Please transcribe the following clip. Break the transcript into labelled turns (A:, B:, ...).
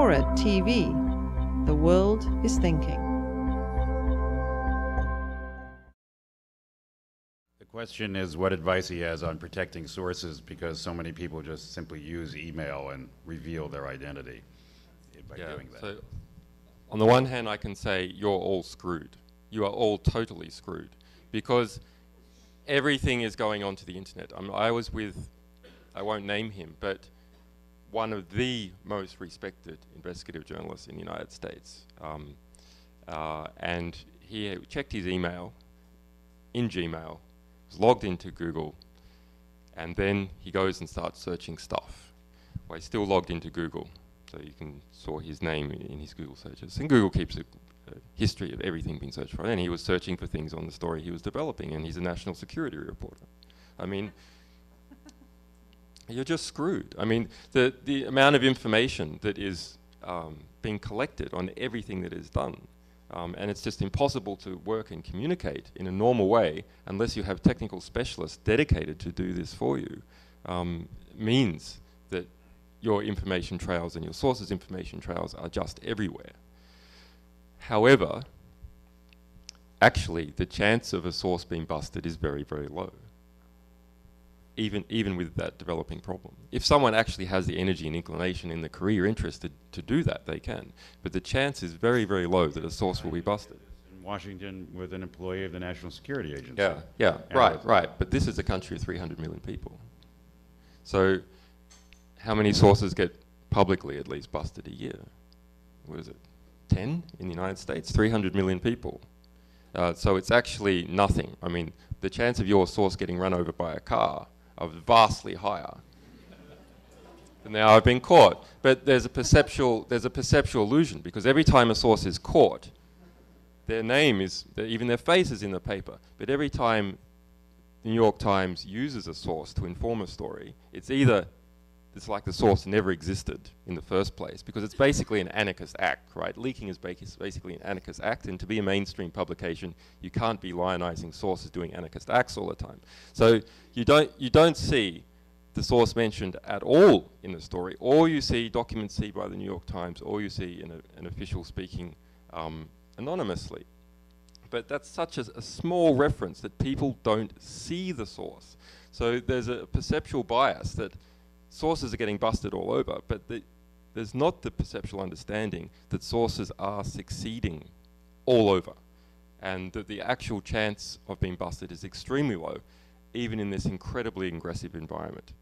A: Explorer TV. The world is thinking.
B: The question is what advice he has on protecting sources, because so many people just simply use email and reveal their identity by doing that.
C: So on the one hand, I can say you're all screwed. You are all totally screwed, because everything is going onto the internet. I was with, I won't name him, but one of the most respected investigative journalists in the United States. And he checked his email in Gmail, was logged into Google, and then he goes and starts searching stuff. Well, he's still logged into Google, so you can saw his name in his Google searches. And Google keeps a history of everything being searched for. And he was searching for things on the story he was developing, and he's a national security reporter. I mean, you're just screwed. I mean, the amount of information that is being collected on everything that is done, and it's just impossible to work and communicate in a normal way unless you have technical specialists dedicated to do this for you, means that your information trails and your sources' information trails are just everywhere. However, actually, the chance of a source being busted is very, very low, even with that developing problem. If someone actually has the energy and inclination and the career interest to do that, they can. But the chance is very, very low that a source will be busted.
B: In Washington, with an employee of the National Security Agency.
C: Yeah, right. But this is a country of 300 million people. So how many sources get publicly at least busted a year? What is it? 10 in the United States? 300 million people. So it's actually nothing. I mean, the chance of your source getting run over by a car are vastly higher. And now I've been caught. But there's a perceptual illusion, because every time a source is caught, their name is, even their face is in the paper. But every time the New York Times uses a source to inform a story, it's like the source never existed in the first place, because it's basically an anarchist act, right? Leaking is basically an anarchist act, and to be a mainstream publication, you can't be lionizing sources doing anarchist acts all the time. So you don't see the source mentioned at all in the story, or you see Document C by the New York Times, or you see an official speaking anonymously. But that's such a small reference that people don't see the source. So there's a perceptual bias that sources are getting busted all over, but there's not the perceptual understanding that sources are succeeding all over, and that the actual chance of being busted is extremely low, even in this incredibly aggressive environment.